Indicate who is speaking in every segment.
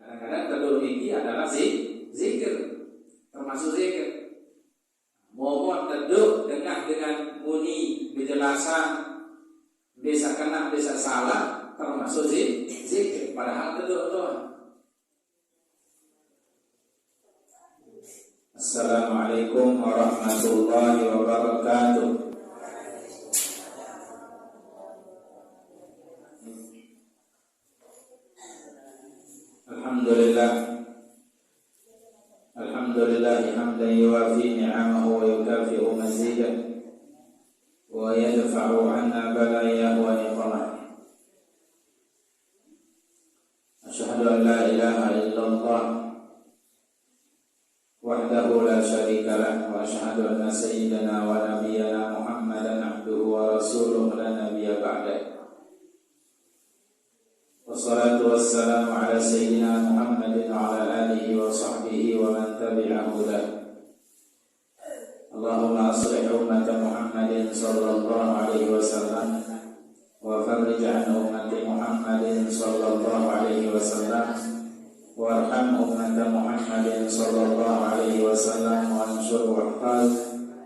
Speaker 1: Kadang-kadang teduh ini adalah zikir, termasuk zikir. Momot teduh dengan muni penjelasan bisa kena bisa salah termasuk zikir. Padahal teduh doang. Assalamualaikum warahmatullahi wabarakatuh. Alhamdulillah hamdan yuwafi ni'amahu wa yukafi'u mazidah wa yadfa'u 'anna balaya wa niqamah. Asyhadu an la ilaha illallah wahdahu la syarika lah wa asyhadu anna sayyidana wa nabiyyana Muhammadan abduhu wa rasuluhu la nabiyya ba'dahu. Wassalatu wassalamu ala sayyidina Muhammadin wa ala alihi wa sahbihi wa man tabi'ahu lahu. Allahumma aslih ummata Muhammadin sallallahu alaihi wasallam wa farrij an ummati Muhammadin sallallahu alaihi wasallam warham ummata Muhammadin sallallahu alaihi wasallam wa ansur wahfaz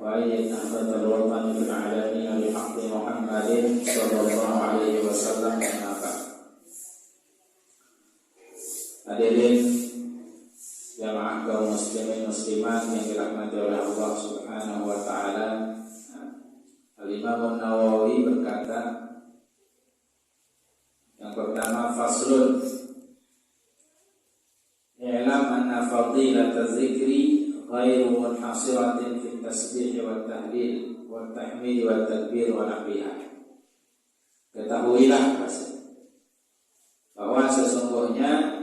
Speaker 1: wa ayyid ahdatal watan fil alamin bihaqqi Muhammadin sallallahu alaihi wasallam. Hadirin jamaah kaum muslimin muslimat yang dirahmati oleh Allah Subhanahu wa taala. Al-Imam An-Nawawi berkata, yang pertama, faslun i'lam anna fadilata dzikri ghairu munhasiratin fi tasbih wa tahlil wa tahmid wa takbir wa nahwiha. Ketahuilah bahwa sesungguhnya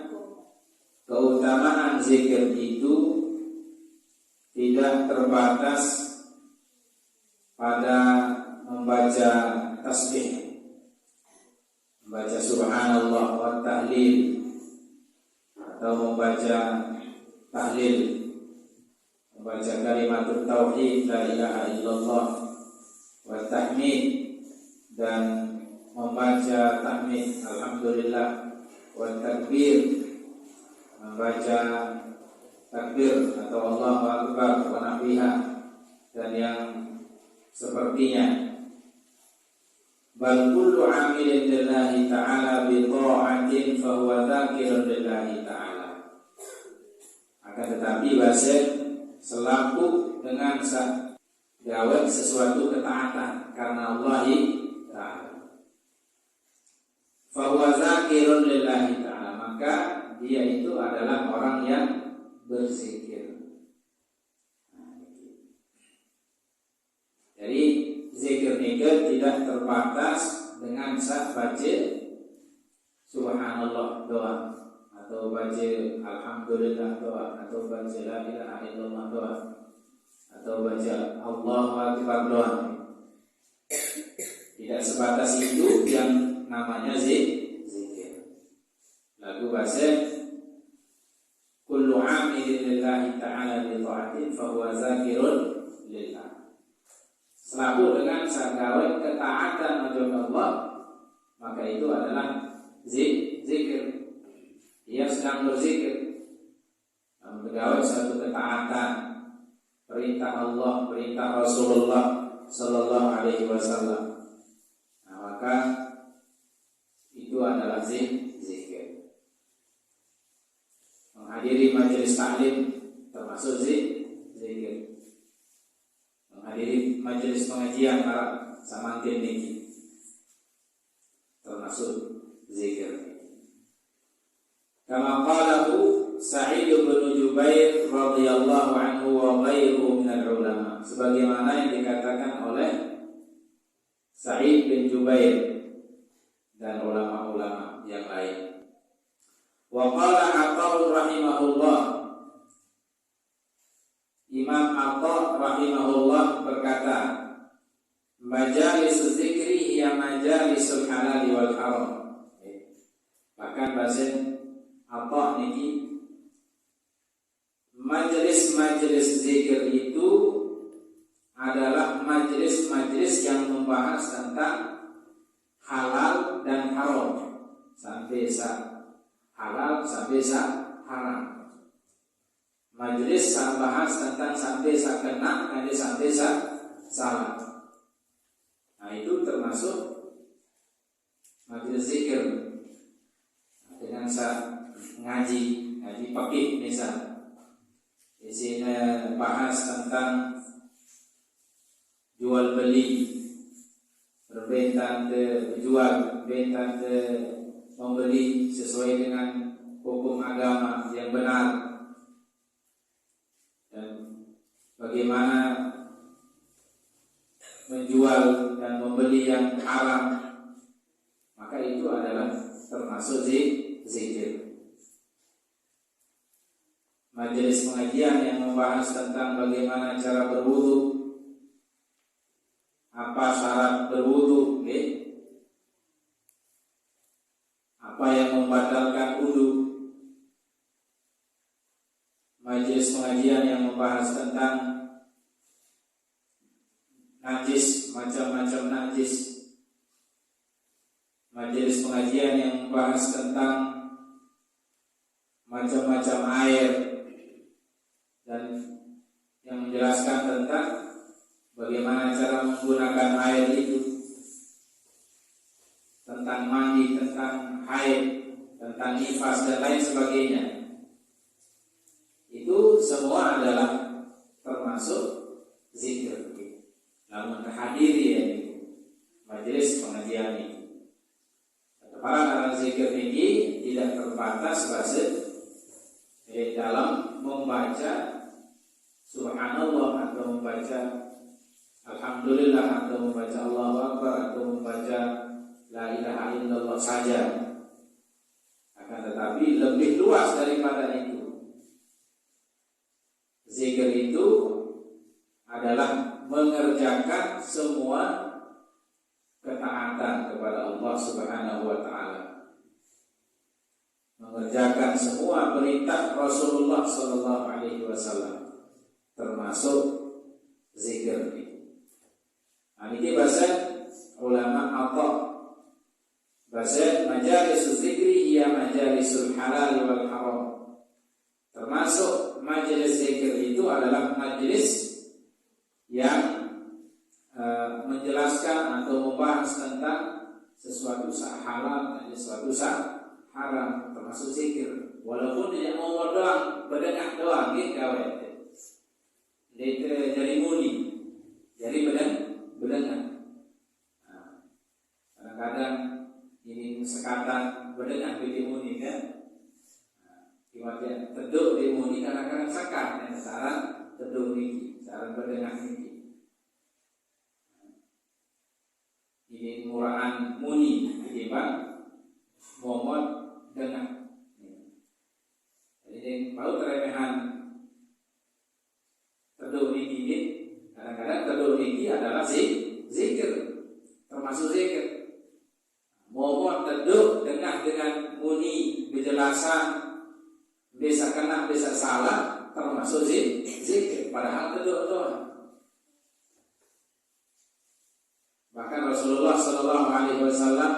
Speaker 1: keutamaan zikir itu tidak terbatas pada membaca tasbih, membaca subhanallah wa tahlil, atau membaca tahlil, membaca kalimat tauhid la ilaha illallah wa tahmid, dan membaca tahmid alhamdulillah, wa takbir, membaca takbir atau Allahu Akbar wa nahwiha, dan yang sepertinya. Bal kullu 'amilin lillahi ta'ala bi ta'atin fa huwa dzakirun lillahi ta'ala. Akan tetapi bahasa selaku dengan gawe sesuatu ketaatan karena Allah Ta'ala, fa huwa dzakirun lillahi ta'ala, maka dia itu adalah orang yang berzikir. Jadi zikir nikah tidak terbatas dengan sah baca subhanallah doa, atau baca alhamdulillah doa, atau baca la ilaha illallah doa, atau baca Allahu Akbar doa. Tidak sebatas itu yang namanya zikir. Lagu bahasa kullu 'amilin lillahi ta'ala bi ta'atin fa huwa zakirun lillah. Selaku dengan sagawai ketaatan kepada Allah, maka itu adalah zikir. Dia sedang berzikir, menggawai satu ketaatan perintah Allah, perintah Rasulullah sallallahu alaihi wasallam. Nah, maka itu adalah zikir. Menghadiri majelis taklim termasuk zikir. Menghadiri majelis pengajian para samantin niki termasuk zikir. Kama qalahu Sa'id bin Jubair radhiyallahu anhu wa ghairuhu minal ulama, sebagaimana yang dikatakan oleh Sa'id bin Jubair dan ulama-ulama yang lain. Wa qala Atha rahimahullah, Imam Atha rahimahullah berkata, majalis zikri hiya majalisul halal wal haram. Bahkan bahasa Atha niki, majelis-majelis zikir itu adalah majelis-majelis yang membahas tentang halal dan haram, sampai halal sampai haram. Majelis bahas tentang sampai kena, nanti sampai salah. Nah itu termasuk majelis zikir. Dengan ngaji pakai misal. Di sini bahas tentang jual beli, perbentan jual, bentan membeli sesuai dengan hukum agama yang benar, dan bagaimana menjual dan membeli yang haram, maka itu adalah termasuk zikir. Majelis pengajian yang membahas tentang bagaimana cara berwudu, apa syarat berwudu, apa yang membatalkan wudu. Majelis pengajian yang membahas tentang najis, macam-macam najis. Majelis pengajian yang membahas tentang macam-macam air dan yang menjelaskan tentang bagaimana cara menggunakan air itu, tentang mandi, tentang haid, tentang nifas dan lain sebagainya. Itu semua adalah termasuk zikir. Namun hadiri ya majelis pengajian ini. Para ahli zikir ini tidak terbatas bahasa dalam membaca subhanallah atau membaca alhamdulillah atau membaca Allahu Akbar atau membaca la ilaha illallah saja. Akan tetapi lebih luas daripada itu. Zikir itu adalah mengerjakan semua ketaatan kepada Allah Subhanahu wa taala. Mengerjakan semua perintah Rasulullah sallallahu alaihi wasallam, termasuk zikir ini. Ini bahasa ulama Atha. Bahasa majalisul zikri ia majalisul halal wal haram. Termasuk majelis zikir itu adalah majelis yang menjelaskan atau membahas tentang sesuatu halal dan sesuatu haram, termasuk zikir. Walaupun tidak mau doang, berdengah doang, gitu kawan. Jadi muni, jadi berdengah. Kadang-kadang ini sekatan berdengah di muni kan. Kemudian teduh di muni kadang-kadang sekat, yang saran teduh niki, saran berdengah niki. Ini muraan muni ketimbang momot dengan. Jadi baru teremehan teduh niki. Kadang-kadang teduh niki adalah zikir, termasuk zikir. Momot teduh dengan muni penjelasan, bisa kena bisa salah, termasuk zikir. Padahal teduh doang. Bahkan Rasulullah sallallahu alaihi wasallam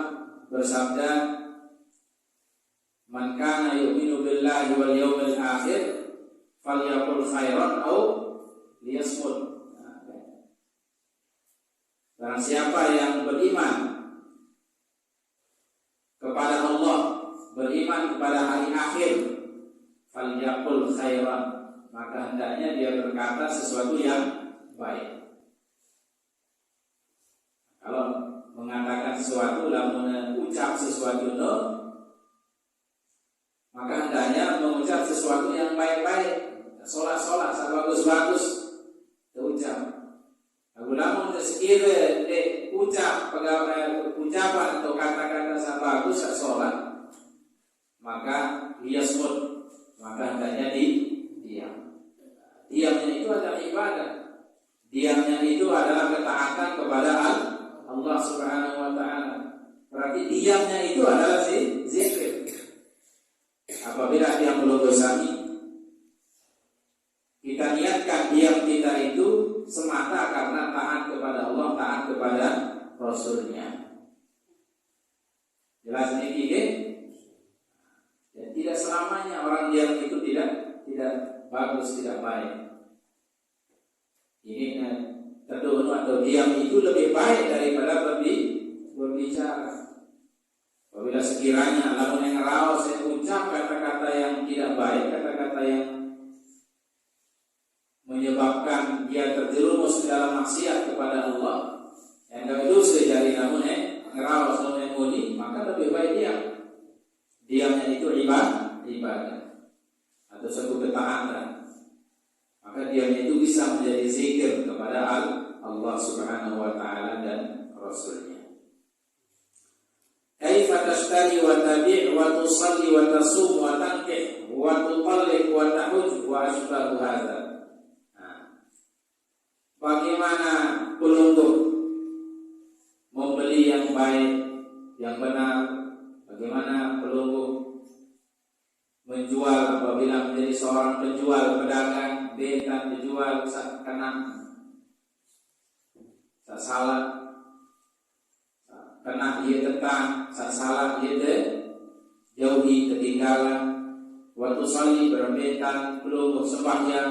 Speaker 1: bersabda, "Man kana yu'minu billahi wal yawmil akhir falyaqul khairan aw liyasmut." Barang siapa yang beriman kepada Allah, beriman kepada hari akhir, falyaqul khairan, maka hendaknya dia berkata sesuatu yang baik. Kalau mengatakan sesuatu lamun ucap sesuatu maka hendaknya mengucap sesuatu yang baik-baik, solat bagus-bagus ucap. Lamun sekira ucap ucapan atau kata-kata yang bagus solat, maka yasmut, maka hendaknya diam. Diamnya itu adalah ibadah. Diamnya itu adalah ketaatan kepada Allah Subhanahu wa taala. Berarti diamnya itu adalah zikir. Apabila diam belum bersami, kita niatkan diam kita itu semata karena taat kepada Allah, taat kepada Rasulnya. Jelas ini dan tidak selamanya orang diam itu tidak bagus, tidak baik. Ini terduga atau diam itu lebih baik daripada berbicara. Apabila sekiranya lamun yang ngeraos saya ucap kata-kata yang tidak baik, kata-kata yang menyebabkan dia terjerumus ke dalam maksiat kepada Allah, yang kami dosa dari namun ngeraos namun muni, maka lebih baik diam. Diamnya itu ibadah atau suatu ketaatan. Maka diamnya itu bisa menjadi zikir kepada Allah Subhanahu wa taala dan Rasulnya. Kaifa tashtari wa tabi' wa tusalli wa tasum wa tankih wa tutalliq wa tahuj wa asbahu hadza. Bagaimana pelungguh membeli yang baik, yang benar? Bagaimana pelungguh menjual apabila menjadi seorang penjual, pedagang, betan dijual kena salah, kena dia tentang salah dia jauhi ketinggalan. Waktu sali berbetan pelungguh sembahyang,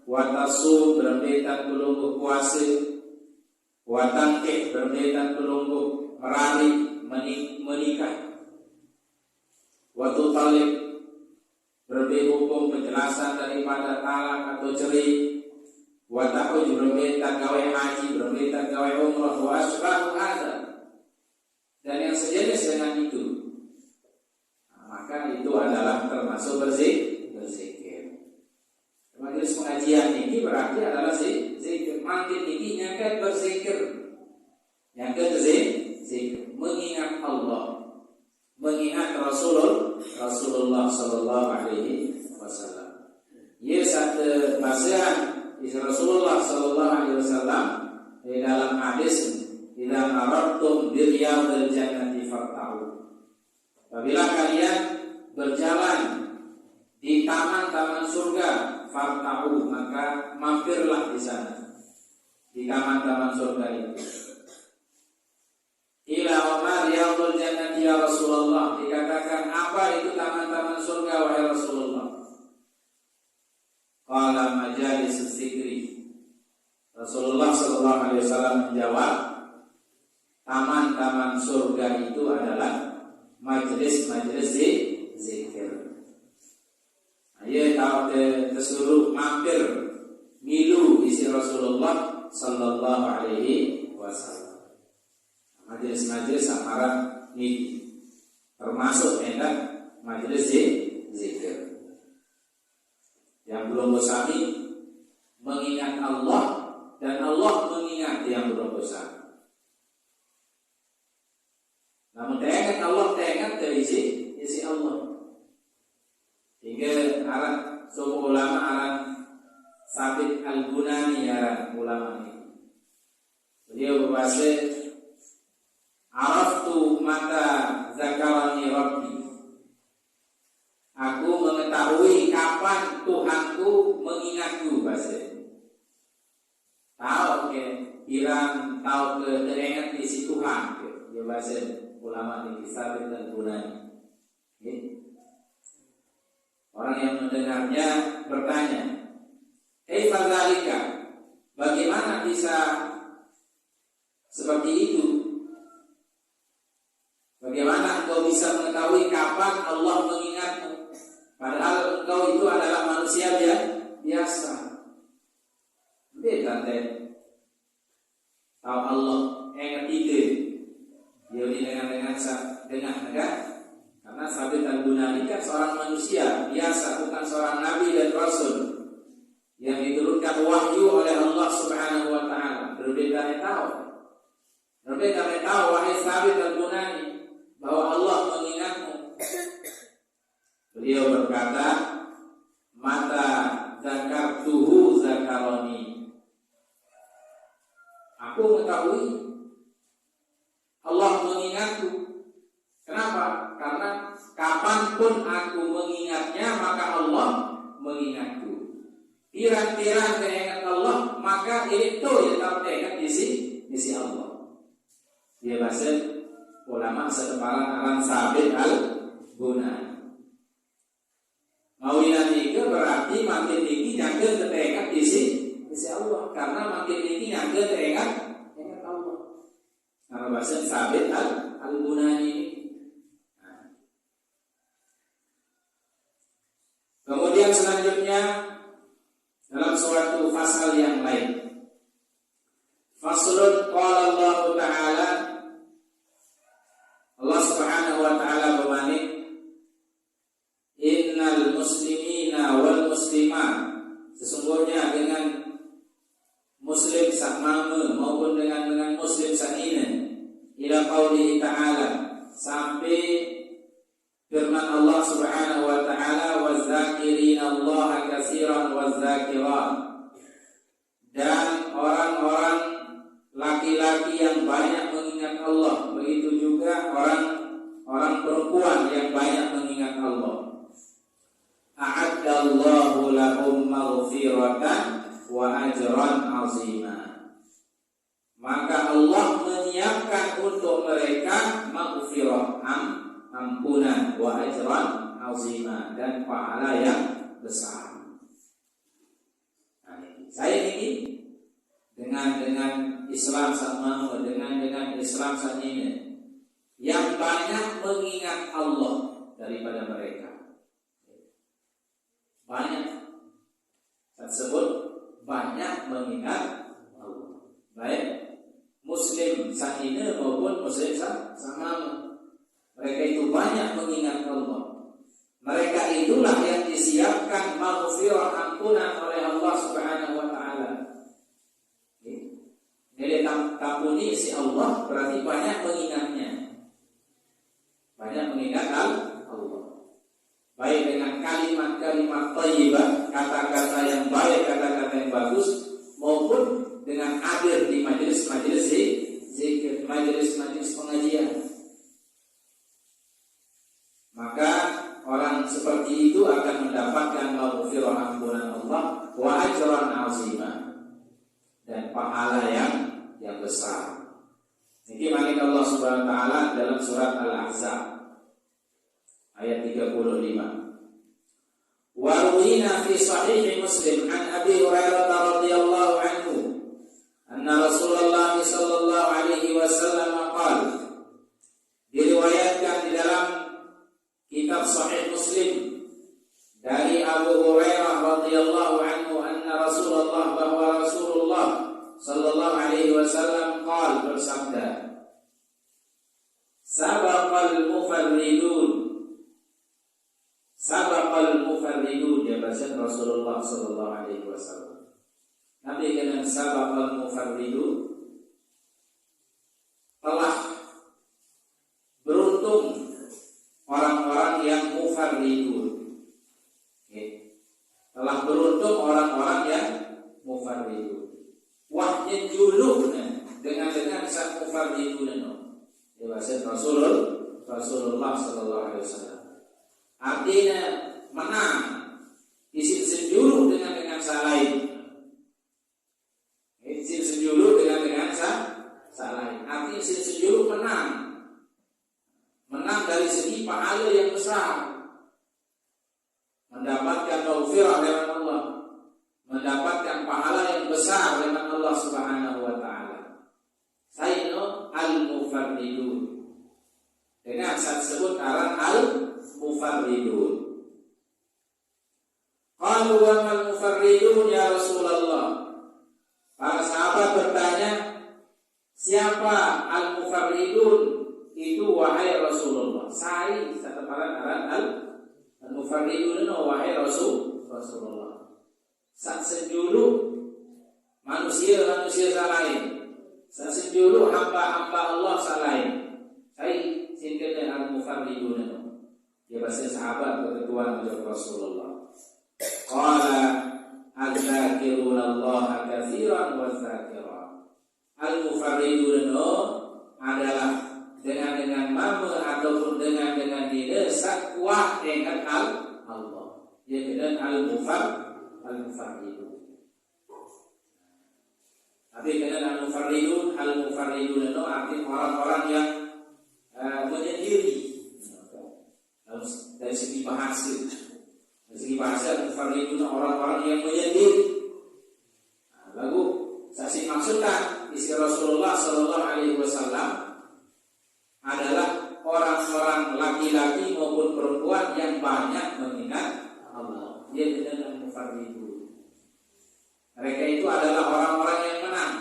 Speaker 1: watasu berbetan pelungguh puasa, watangkeh berbetan pelungguh merari menikah, waktu talib berbeda hukum penjelasan daripada talak atau cerai, watahuj berbetan gawe haji, berbetan gawe umrah, wa asbahu hadza, dan yang sejenis dengan itu. Maka itu adalah termasuk berzikir. Majelis pengajian ini berarti adalah zikir. Makin ini nyangka berzikir, nyangka zikir, mengingat Allah, mengingat Rasulullah Sallallahu Alaihi Wasallam. Ia satu bacaan Rasulullah Sallallahu Alaihi Wasallam di dalam hadis, "Idza marartum bi riyadil jannati farta'u." Apabila kalian berjalan di taman-taman surga, farta'u, maka mampirlah di sana, di taman-taman surga itu. Ila wa riyadul jannati ya Rasulullah, dikatakan apa itu taman-taman surga wahai Rasulullah? Qala majalis dzikri. Rasulullah sallallahu alaihi wasallam menjawab, taman-taman surga itu adalah majelis-majelis zikir. Ia tahu tersuruh mampir milu isi Rasulullah sallallahu alaihi wasallam. Majelis-majelis amaran ini termasuk majelis zikir. Yang belum bersami mengingat Allah dan Allah mengingat yang belum bersami. Namun teringat Allah, teringat dari isi Allah. Hingga aran semua ulama aran Sabit Al-Bunani aran ulama ini. Beliau berbahasa, "Araftu mata zakarani Rabbi." Aku mengetahui kapan Tuhanku mengingatku, bahasa. Tahu ke kirang tahu ke teringat isi Tuhan ke. Ya bahasa ulama ini Sabit Al-Bunani. Orang yang mendengarnya bertanya, "Kaifa dzalika?" Bagaimana bisa seperti itu? Bagaimana engkau bisa mengetahui kapan Allah mengingatmu? Padahal engkau itu adalah manusia biasa. Beda tahu Allah yang ketiga. Dia ini dengan karena Sabit Al-Bunani kan seorang manusia biasa, bukan seorang nabi dan rasul yang diturunkan wahyu oleh Allah Subhanahu wa taala. Berbeda tahu wahai Sabit Al-Bunani bahwa Allah mengingatmu. Beliau berkata, "Mata zakartuhu zakaroni." Aku mengetahui Allah mengingatku. Kenapa? Karena kapanpun aku mengingatnya, maka Allah mengingatku. Pirang-pirang teringat Allah, maka itu yang teringat isi Allah. Dia bahasa ulama seteparan aran Sabit Al-Bunani. makin tinggi nyanggeun teringat di sisi Allah, karena makin tinggi nyanggeun teringat Allah. Karena bahasa Sabit al-Bunani ini. Kemudian selanjutnya dalam suatu pasal yang lain, faslun qala Allah Ta'ala, Allah Subhanahu wa Ta'ala bermanik, innal muslimina wal muslimat, sesungguhnya dengan muslim sakmame maupun dengan muslim sakina, ila qaulihi ta'ala, sampai firman Allah Subhanahu wa Ta'ala, waz-zakirina Allah katsiran waz-zakirat, dan orang-orang laki-laki yang banyak mengingat Allah, begitu juga orang perempuan yang banyak mengingat Allah. A'addallahu lahum maghfiratan wa ajran 'azima. Maka Allah menyiapkan untuk mereka maghfirah, ampunan, wa ajran 'azima, dan pahala yang besar. Nah, saya ini dengan Islam sama dengan Islam saat ini yang banyak mengingat Allah daripada mereka. Banyak tersebut banyak mengingat Allah. Baik muslim saat ini maupun muslim sama, mereka itu banyak mengingat Allah. Mereka itulah yang disiapkan maghfirah, ampunan oleh Allah Subhanahu wa Ta'ala. Jadi tampuni si Allah berarti banyak mengingatnya, banyak mengingat Allah. Baik dengan kalimat-kalimat thayyibah, kata-kata yang baik, kata-kata yang bagus, maupun dengan hadir di majelis-majelis zikir, majelis-majelis pengajian. Maka orang seperti itu akan mendapatkan maghfirah, ampunan Allah, wa ajran 'azima, dan pahala yang besar. Ini manik Allah Subhanahu wa Ta'ala dalam surat Al-Ahzab ayat 35. Wa ruwina fi sahih Muslim an Abi Hurairah radhiyallahu anhu anna Rasulullah sallallahu alaihi wasallam qala, diriwayatkan di dalam kitab Sahih Muslim dari Abu Hurairah radhiyallahu anhu anna Rasulullah, bahwa Rasulullah sallallahu alaihi wasallam qala, bersabda, sabaqal mufarridun, ya bahasa Rasulullah sallallahu alaihi wasallam. Nabi dengan sabaqal mufarridun, telah beruntung orang-orang yang mufarridun. Telah beruntung orang-orang yang mufarridun. Wahnya juluhna dengan sang mufarridun. Ya bahasa Rasulullah sallallahu alaihi wasallam. Artinya menang, isim sejuluh dengan salain. Isim sejuluh dengan salain. Artinya isim sejuluh menang dari segi pahala yang besar, mendapatkan maghfirah dari Allah, mendapatkan pahala yang besar dari Allah Subhanahu wa Ta'ala. Sayyidina al-mufarridun, dengan saat sebut aran al-mufarridun. Qalu wa mal-mufarridun ya Rasulullah. Para sahabat bertanya, siapa al-mufarridun itu wahai Rasulullah? Saya seteparan aran al-mufarridun wahai Rasulullah. Saat sejuluh manusia salain, saat sejuluh hamba Allah salain. Saya singkat al-mufarridun. Dia bahasa sahabat berketuan dengan Rasulullah. Qala az-zakiruna Allah katsiran wa zakirat. Al-mufarridun adalah dengan mama ataupun dengan didesak kuat dengan Allah. Dia dengan al-mufarridun. Tapi dengan al-mufarridun itu artinya orang-orang yang menyendiri dari segi bahasa. Dari segi bahasa mufarridun orang-orang yang menyendiri. Lalu saya maksudkan isi Rasulullah Sallallahu Alaihi Wasallam adalah orang-orang laki-laki maupun perempuan yang banyak mengingat Allah. Dia dengan mufarridun. Mereka itu adalah orang-orang yang menang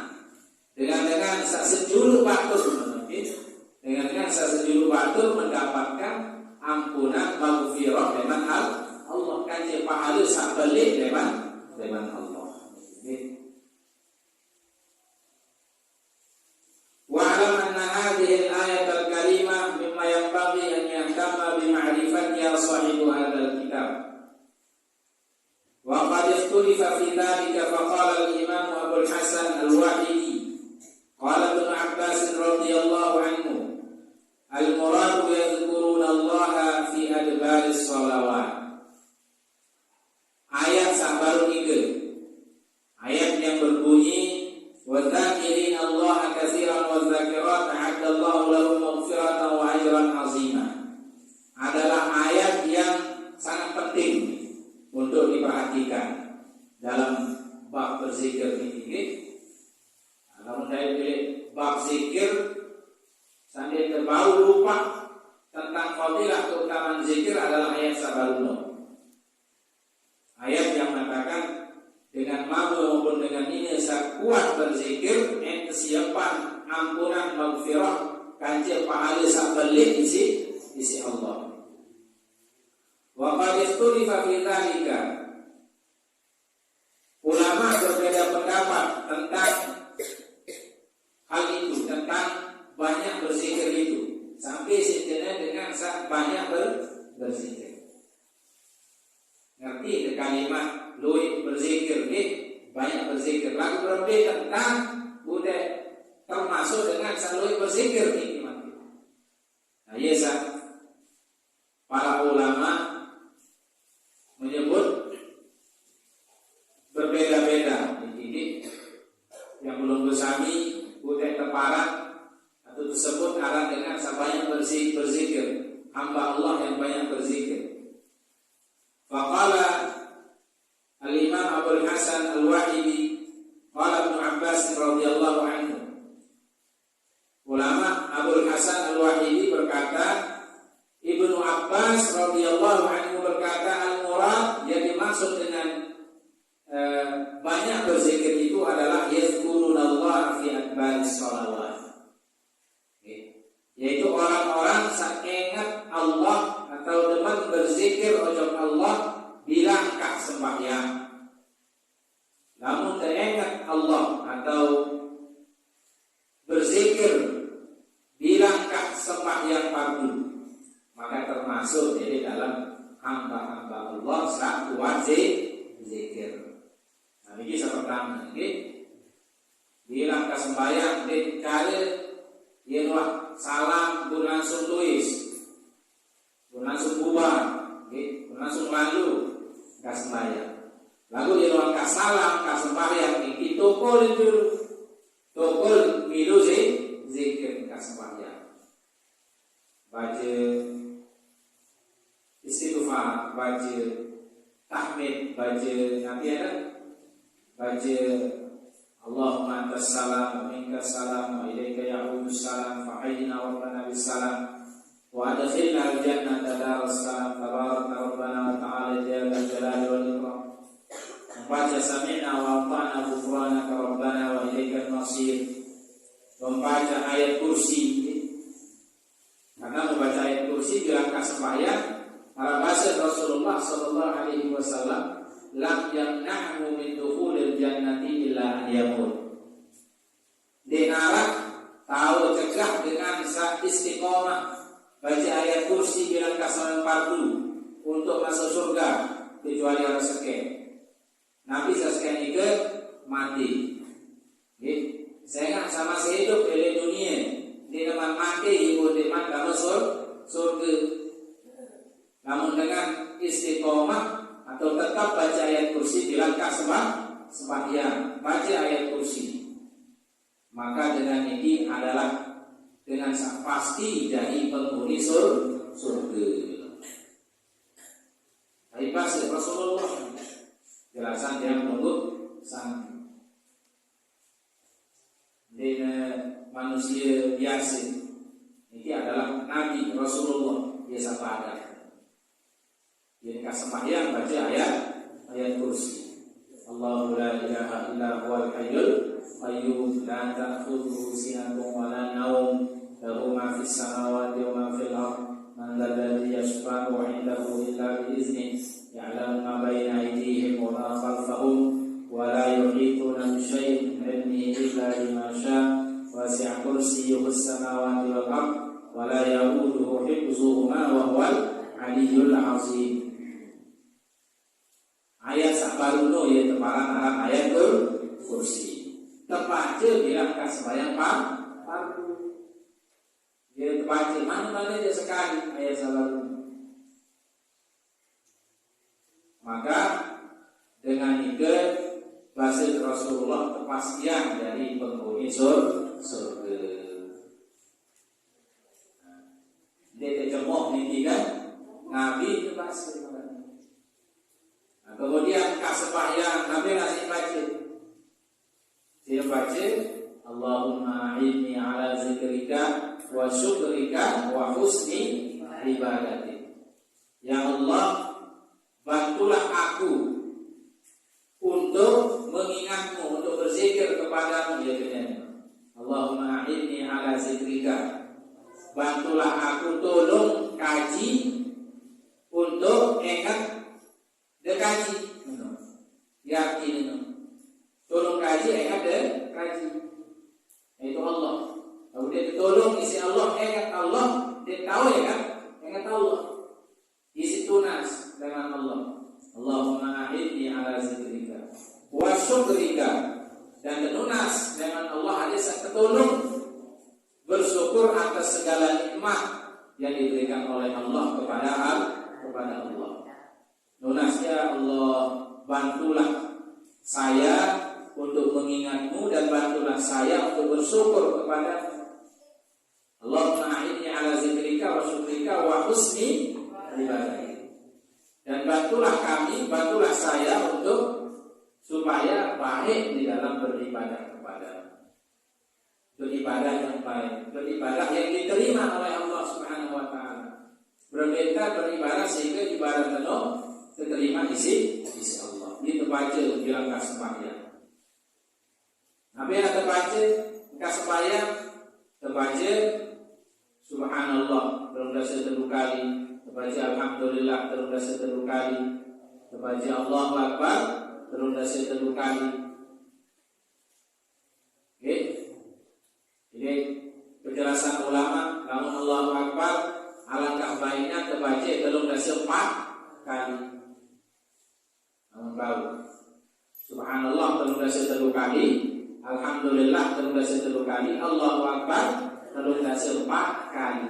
Speaker 1: dengan sejulur batur, dengan sejulur batur mendapatkan ampunan maghfirah dengan Allah, kan pahala sabalik dengan Allah. Wa'lam anna hadhihi al-ayat al-karimah mimma yanbaghi an yahtama bi ma'rifatiha sahibu hadzal kitab. Wa qad ikhtalafa fi dhalika fa qala al-imam Abu al-Hasan al-Wahidi qala Ibnu Abbas radhiyallahu anhu al-muradu yadhkuruna Allah fi adbaris shalawat. Ayat sabar 3. Ayat yang berbunyi وَذَاكِرِينَ اللَّهَ كَثِيرًا وَالذَّاكِرَاتِ أَعَدَّ اللَّهُ لَهُم مَغْفِرَةً وَأَجْرًا عَظِيمًا adalah ayat yang sangat penting untuk diperhatikan dalam bab berzikir ini. Kalau saya pilih bab zikir, sambil terbaru lupa tentang fadilah keutamaan zikir adalah ayat sabarun. Ayat yang mengatakan dengan mampu maupun dengan ini saya kuat berzikir, kesiapan ampunan maghfirah kanjeng pahala sabalik isi Allah. Wa qad ikhtalafa fi dzalika. Ulama berbeda pendapat tentang hal itu, tentang banyak berzikir itu. Sampai sejenak dengan banyak berzikir. Ngerti kalimat luwih berzikir banyak berzikir. Lalu berbeda tentang budaya termasuk dengan luwih berzikir ini. Nah, yesa para ulama menyebut berbeda-beda ini yang belum bersami budaya teparat atau tersebut arah dengan banyak berzikir hamba Allah yang banyak berzikir. Faqala Al-Imam Abu Hasan Al-Wahidi qala Ibnu Abbas radhiyallahu anhu. Ulama Abu Hasan Al-Wahidi berkata, Ibnu Abbas radhiyallahu anhu berkata, al-murad yang dimaksud dengan banyak berzikir itu adalah yazkurunallaha fi adbaris shalawat. Yaitu orang-orang sakingat Allah atau demen berzikir ojok Allah di langkah sembahyang. Namun teringat Allah atau berzikir di langkah sembahyang fardu, maka termasuk jadi dalam hamba-hamba Allah saat wajib zikir. Nah, ini pertama, di langkah sembahyang di kali yenwah salam pun langsung tulis, pun langsung bubar, pun langsung lalu ke sembahyang. Lalu yenwah ke salam ke sembahyang ini tokol dulu, tokol milu zikir ke sembahyang. Baca istighfar, baca tahmid, baca nanti ada baca Allahumma antas salam wa minkas salam wa ilaika ya'udus salam fa hayyina rabbana bis salam wa adkhilna al jannata daras salam tabaraka rabbana wa ta'ala jalla jalali wal ikram. Membaca sami'na wa ata'na ghufranaka rabbana wa ilaikal masir. Membaca ayat kursi, karena membaca ayat kursi di langkah sembahyang para bahasa Rasulullah sallallahu alaihi wasallam lam yamna'hu min dukhulil jannati illa an yamut. Dinara tahu cegah dengan istiqomah baca ayat kursi di langkah sembahyang fardu untuk masuk surga kecuali orang seken. Nabi sasken itu mati. Saya nggak sama hidup di dunia di depan mati ibu di mana surga. Namun dengan istiqomah atau tetap baca ayat kursi di langkah sembahyang, baca ayat kursi, maka dengan ini adalah dengan pasti jadi penghuni surga. Tapi pas bahasa Rasulullah. Jelasan yang menunggu sang manusia biasa. Ini adalah Nabi Rasulullah biasa pada. Jadi sembahyang baca ayat kursi. Allahu la ilaha illa huwal hayyul qayyum la ta'khudhuhu sinatun wa la nawm lahu ma fis samawati wa ma fil ardh man dhal ladzi yashfa'u 'indahu illa bi idhnihi ya'lamu ma bayna aydihim wa ma khalfahum wa la yuhituna bi shay'in min 'ilmihi illa bima sha'a wasi'a kursiyyuhu as-samawati wal ardh wa la ya'uduhu hifdhuhuma wa huwal 'aliyyul 'azim. Ayat sabaruno ya teparan alam ayat kursi. Terpaca bilang kan sembahyang fardu. Dia terpaca mana-mana dia sekali ayat sabaruno. Maka dengan itu bahasa Rasulullah kepastian dari penghuni surga. Dia terjemah ini kan Nabi itu pasti. Kemudian sembahyang Nabi ngasih baca. Dia baca Allahumma a'inni ala zikrika wa syukrika wa husni ibadati. Ya Allah, bantulah aku untuk mengingatmu, untuk berzikir kepadamu ya Allah. Allahumma a'inni ala zikrika. Bantulah aku, tolong kaji untuk ingat kaji, yakin, tolong kaji, ingat kaji, itu Allah. Kemudian tolong isi Allah, ingat Allah, dia tahu ya kan, ingat Allah, isi tunas dengan Allah. Allahumma a'inni ala zikrika wa syukrika, dan tenunas dengan Allah ada ketolong bersyukur atas segala nikmat yang diberikan oleh Allah kepada Allah. Lunasnya Allah, bantulah saya untuk mengingatmu dan bantulah saya untuk bersyukur kepada Allahumma a'inni ala zikrika wa syukrika wa husni ibadati. Dan bantulah kami, bantulah saya untuk supaya baik di dalam beribadah kepada-Mu. Beribadah yang baik, beribadah yang diterima oleh Allah Subhanahu wa taala. Berbeda beribadah sehingga ibadah penuh terima isi Allah. Ini terbaca bilang sembahyang. Nabi yang terbaca sembahyang terbaca Subhanallah terus satu kali, terbaca Alhamdulillah terus satu kali, terbaca Allahu Akbar terus satu kali. Oke. Jadi penjelasan ulama, namun Allahu Akbar alangkah baiknya terbaca terus 4 kali. Baru Subhanallah terus satu kali, Alhamdulillah terus satu kali, Allahu Akbar terus 4 kali,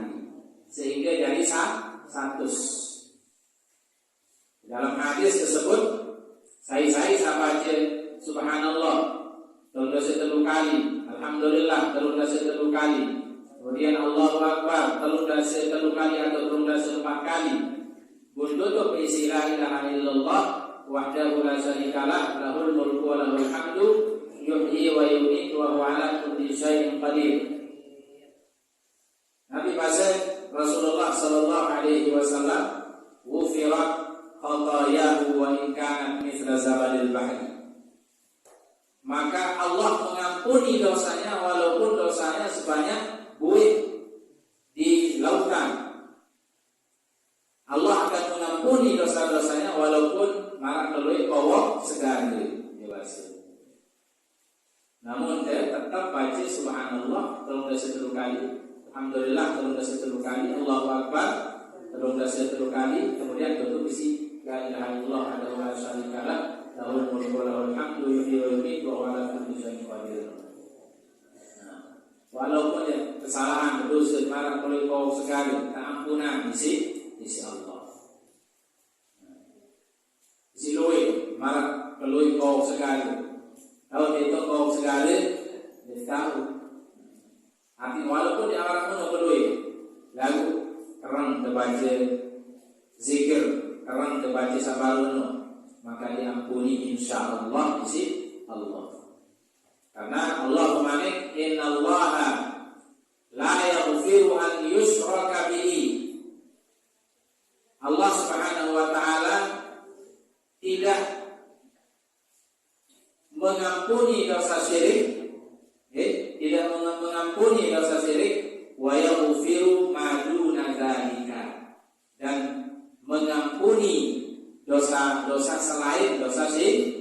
Speaker 1: sehingga jadi 100. Dalam hadis tersebut saya baca Subhanallah terus satu kali, Alhamdulillah terus satu kali, kemudian Allahu Akbar terus satu kali atau terus 4 kali. Untuk isi la ilaha illallah wahdahu la syarikalah lahul mulku wa lahul hamdu yuhyi wa yumiitu wa huwa ala kulli syai'in qadir. Nabi pasal Rasulullah sallallahu alaihi wasallam ghufirat khatayahu wa in kanat mithla zabadil bahri. Maka Allah mengampuni dosanya walaupun dosanya sebanyak buih di lautan. Allah akan mengampuni dosa-dosanya walaupun marak telui kawak segala dewasa. Namun dia tetap baca Subhanallah terus 1 kali, Alhamdulillah terus 1 kali, Allahu Akbar terus 1 kali, kemudian tutup isi la ilaha illallah wahdahu la syarikalah lahul mulku wa lahul hamdu yuhyi wa yumiitu wa ala kulli syai'in qadir. Walaupun ya kesalahan dosa marak telui kawak segala, keampunan isi Allah. Isi luwe malah pelui kau sekali. Kalau kita kau sekali, dia tahu. Arti walaupun di awal pun pelui, lalu kerang terbaca zikir karang kebaca sabarono maka diampuni insyaallah isi Allah. Karena Allah memanik innallaha la yaghfiru an yushraka bihi. Allah Subhanahu wa taala tidak mengampuni dosa syirik, tidak mengampuni dosa syirik, wa yaghfiru ma duna dzalika, dan mengampuni dosa-dosa selain dosa syirik.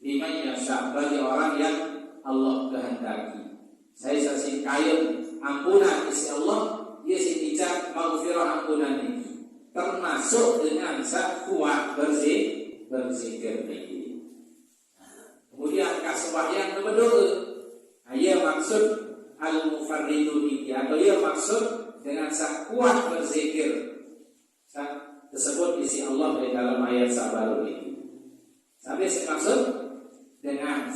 Speaker 1: Liman yasha, bagi orang yang Allah kehendaki. Saya saksi kain ampunan isi Allah, dia sijak maghfirah ampunan ini. Termasuk dengan kuat berzikir ini. Kemudian kasembahyan berdoa. Ia maksud al-mufarridu ini, atau ia maksud dengan kuat berzikir. Tersebut isi Allah di dalam ayat sabar ini. Sampai maksud dengan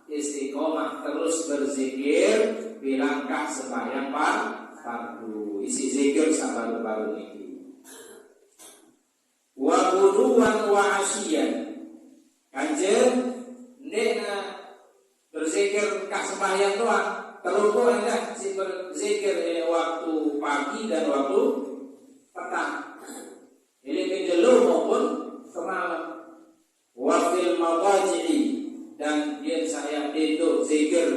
Speaker 1: istiqomah terus berzikir bilangkah sembahyang fardu. Isi zikir sabar baru ini. Wa quduwan wa asyian. Kanjeng ndekna berzikir ka sembahyang doang. Terus enggak si berzikir waktu pagi dan waktu petang. Ini kejelu maupun semalam. Wa fil madaji'i, dan dia saya tidur zikir.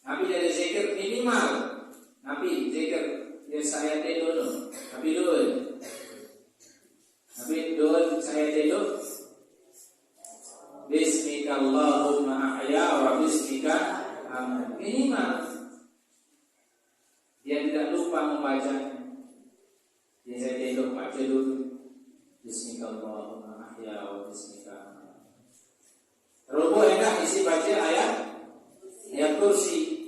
Speaker 1: Nabi dari zikir minimal. Nabi zikir dia saya tidur. Nabi dulu. Nabi dulu saya tidur. Bismika Allahumma ahya wa bismika minimal. Dia tidak lupa membaca. Dia saya tidur baca dulu. Bismika Allahumma ahya wa bismika. Terus enak isi baca ayat kursi.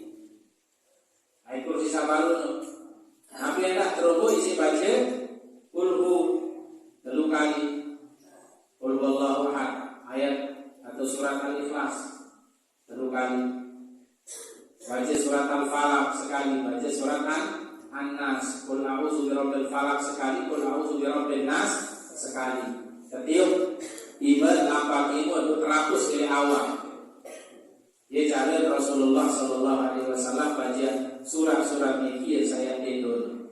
Speaker 1: Ayat kursi sabarun. Nabi enak terus isi baca kulhu 3 kali. Qul huwallahu ahad, ayat atau surat Al-Ikhlas 3 kali. Baca surat Al-Falaq sekali, baca surat An-Nas, Qul a'udzu birabbil falaq sekali, Qul a'udzu birabbin nas sekali. Setiap ibadah apa itu 100 kali awal. Dia cari Rasulullah sallallahu alaihi wasallam baca surat-surat ini saya tidur.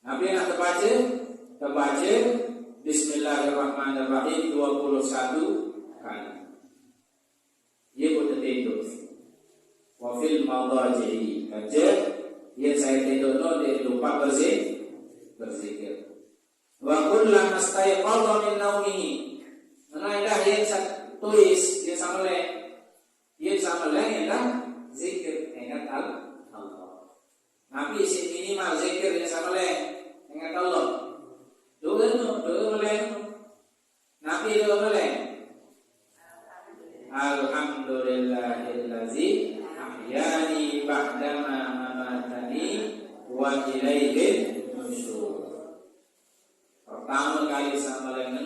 Speaker 1: Nabi nak terbaca Bismillahirrahmanirrahim 21 kali. Dia boleh tidur. Wa fil madaji'i, kaje dia saya tidur dia lupa berzikir. Wa kullama stayqadha min naumihi, menaidah dia tulis dia samale indah zikir ingat Allah. Nabi si minimal zikir dia samale ingat Allah. Doa boleh. Nabi doa boleh. Alhamdulillahillazi ahyani ba'dama amatani wa ilaihi nusyur. Pertama kali sama lain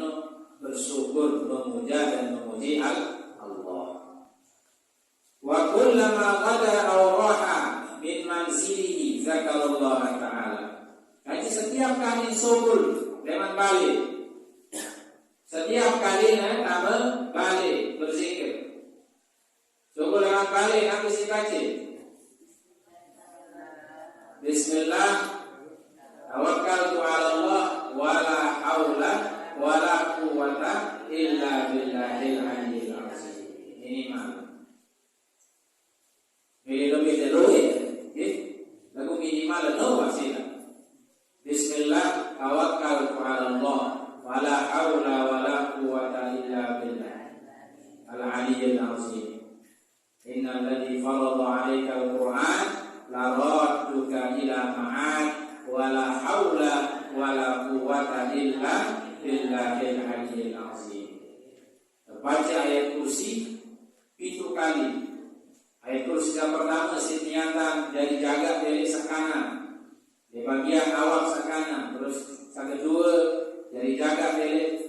Speaker 1: bersyukur, memuja dan memuji Allah. Wa kullama qada aw raha min manzilihi zakarallahu ta'ala. Jadi setiap kali syukur dengan balik, setiap kali nama balik berzikir. Syukur dengan balik habis dibaca. Bismillah, tawakkaltu 'ala Allah wa la haula wa la quwwata illa billahil 'aliyyil 'azim. Ini mah. Ini lebih dari lagu minimal no wasilah. Bismillah, tawakkaltu 'ala Allah wa la haula wa la quwwata illa billahil 'aliyyil 'azim. Innal ladzi farada 'alaika al-Qur'an la radduka ila ma'ad wa la haula wa la quwwata illa billahil 'aliyyil 'azim. Baca ayat kursi 7 kali. Ayat kursi yang pertama niatan dari jaga dari sakana. Di bagian awal sakana, terus yang kedua dari jaga dari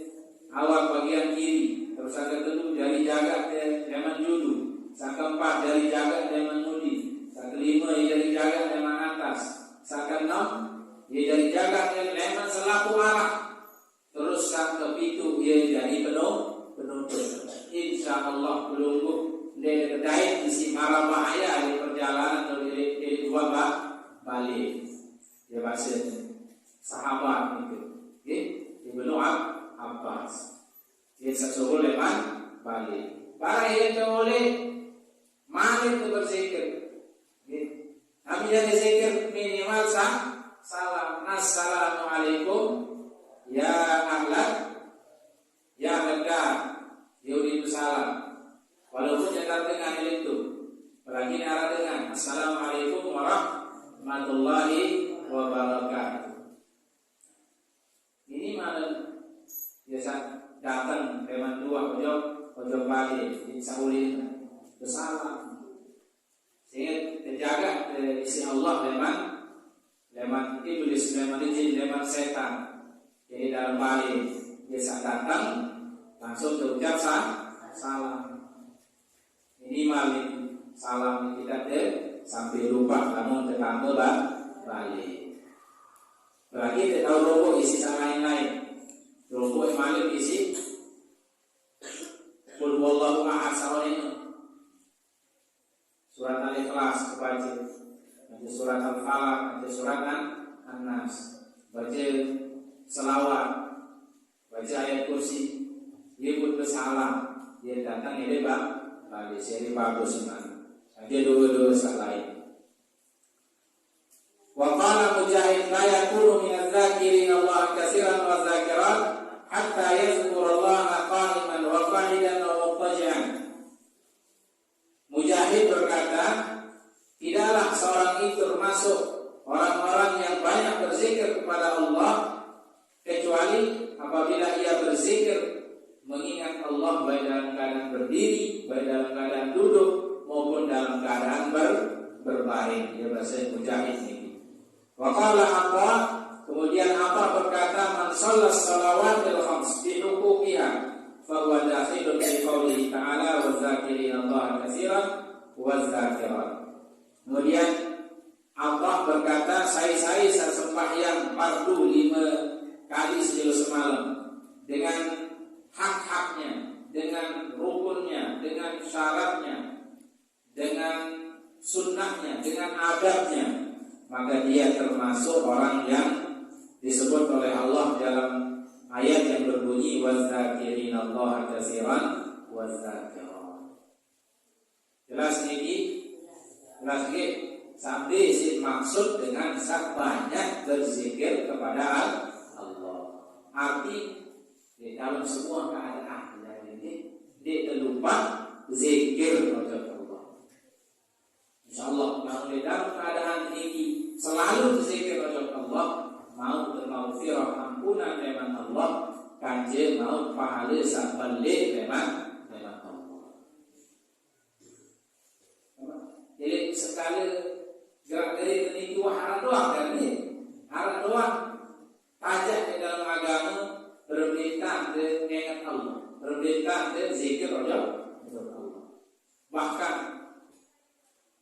Speaker 1: awal bagian kiri, terus yang kedua dari jaga dari zaman dulu. Sang keempat dari jagat dan menudi. Sang kelima dari jagat dan atas. Sang keenam dari
Speaker 2: melaku arah terus sak kepitu ia jadi penuntut. Insyaallah belunggu dari kedai isi marah bahaya di perjalanan atau di dua balik. Dia bahasa sahabat itu. Ibnu Abbas. Dia sesuruh leman balik. Para yang boleh mari itu berzikir. Nabi yang berzikir minimal salam. Assalamualaikum ya ahlan ya negara. Yuridu salam. Walaupun jangan dengan itu. Apalagi arah dengan Assalamualaikum warahmatullahi wabarakatuh. Ini malam biasa datang teman dua ojo balik di saulin bersalam. Sehingga terjaga isi Allah leman iblis, leman jin, leman setan. Jadi dalam balik biasa datang langsung terucap salam. Minimal salam kita sampai lupa kamu tetangga balik. Berarti tidak tahu rokok isi lain-lain. Rokok malik isi Qul huwallahu ahad sawaninu. Surat Al-Ikhlas kebaca, baca surat Al-Falaq, baca surat An-Nas, baca selawat, baca ayat kursi. Dia pun bersalam, dia datang ini balik seri bagus man. Dia dua-dua lain. Wa qala Mujahid la yakunu min adz-dzakirin Allah katsiran wa dzakirat hatta yadhkura Allah qa'iman wa qa'idan wa muttaji'an. Mujahid berkata, tidaklah seorang itu termasuk orang-orang yang banyak berzikir kepada Allah kecuali apabila ia berzikir mengingat Allah baik dalam keadaan berdiri, baik dalam keadaan duduk maupun dalam keadaan berbaring. Dia bahasa Mujahid ini. Wa qala Atha, kemudian Atha berkata, man shallas shalawatil khams bi huquqiha fa huwa dakhilun fi qoulihi ta'ala wa dzakirina Allah katsiran wa dzakirat. Kemudian Atha berkata, saya sembahyang fardu 5 kali sejauh semalam dengan hak-haknya, dengan rukunnya, dengan syaratnya, dengan sunnahnya, dengan adabnya, maka dia termasuk orang yang disebut oleh Allah dalam ayat yang berbunyi wadzakirina Allah katsiran wadzakirat. Jelas ini? Jelas ini? Sampai maksud dengan banyak berzikir kepada Allah. Arti di dalam semua keadaan dia terlupa zikir kepada Allah. InsyaAllah kalau di dalam keadaan ini selalu berzikir kepada Allah, mau bermaghfirah ampunan dengan Allah, kanjeng mau pahala sabalik dengan Allah. Jadi sekali gerak dari ini wahara doang kan ini, harap doang tajak di dalam agama. Berminta mengingat Allah, berminta zikir Allah. Bahkan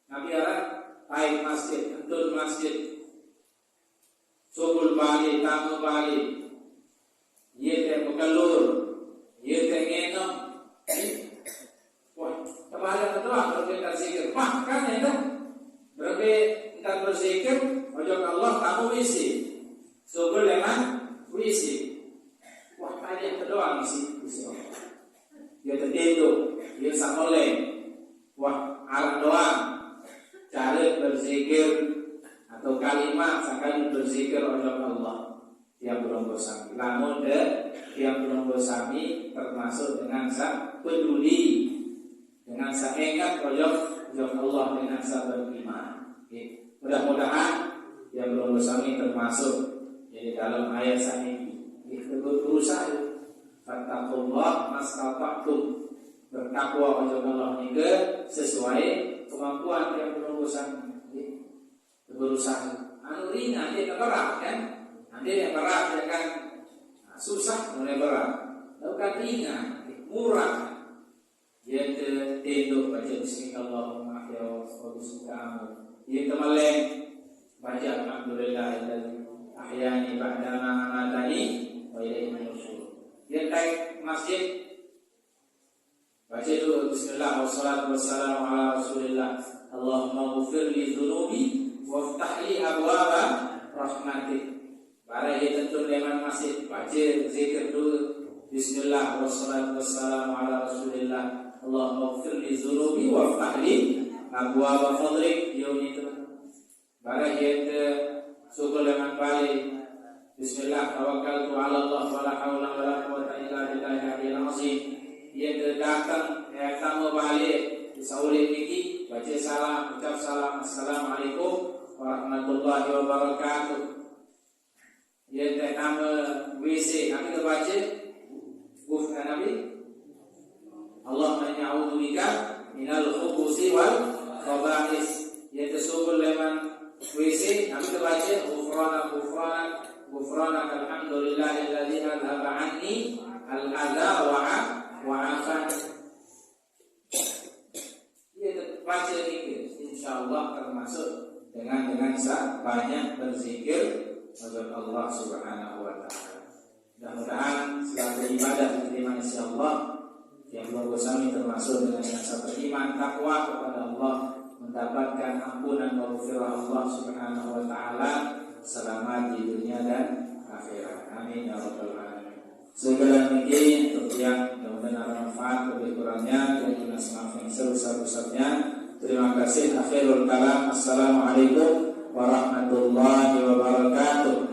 Speaker 2: Nabi Arab baik masjid, entul masjid, subul balik, tamu balik, ia teh bekalur, ia teh ngenom. Wah, kemarin berdoa berminta zikir. Bahkan itu berminta berzikir, wajah Allah kamu isi, subul leman wisi. Wah, tadi yang berdoa isi Allah. Dia tertidur, dia samoleh. Wah, alat doang. Cara berzikir atau kalimat sekali berzikir oleh Allah. Dia belum bersami. Namun dia belum bersami termasuk dengan peduli, dengan ingat oleh Allah, dengan beriman. Mudah-mudahan dia belum bersami termasuk jadi dalam ayat ini. Berusaha fattaqullah mastata'tum, bertakwa kepada Allah ini sesuai kemampuan yang berusaha. Berusaha anu ringan dia berat kan, nanti yang berat dia kan susah mulai berat, lalu kan ringan murah dia tenduk baca bismillahirrahmanirrahim dia temaleng baca alhamdulillah ahyani ba'dama amatani wa ilaihi nusyur. Dia naik masjid, baca dulu bismillah wassalatu wassalamu ala rasulillah. Allahumma ghfir li dhunubi waftah li abwaba rahmatik. Para dia tentu leman masjid, baca zikir dulu bismillah wassalatu wassalamu ala rasulillah. Allahumma ghfir li dhunubi waftah li abwaba fadlik. Yoni itu. Para dia syukur leman balik. Bismillah tawakkaltu ala Allah wa la haula wa la quwwata illa billahil azim. Dia datang tamu balik disauli niki baca salam ucap salam assalamualaikum warahmatullahi wabarakatuh. Dia tamu WC kami baca gufran Nabi Allahumma inni a'udzubika minal khubuthi wal khaba'is. Dia tersubul leman WC kami baca ghufranak alhamdulillahilladzi adhaba anni al-adha wa afan. Dia baca zikir, insyaallah termasuk dengan banyak berzikir kepada Allah Subhanahu wa taala. Mudah-mudahan segala ibadah diterima insyaallah. Yang bersami termasuk dengan yang beriman takwa kepada Allah, mendapatkan ampunan dan maghfirah Allah Subhanahu wa taala selamat di dunia dan akhirat. Amin ya rabbal alamin. Segala niki untuk yang mudah-mudahan manfaat, lebih kurangnya kita maafkan sebesar-besarnya. Terima kasih. Akhirul kalam. Assalamualaikum warahmatullahi wabarakatuh.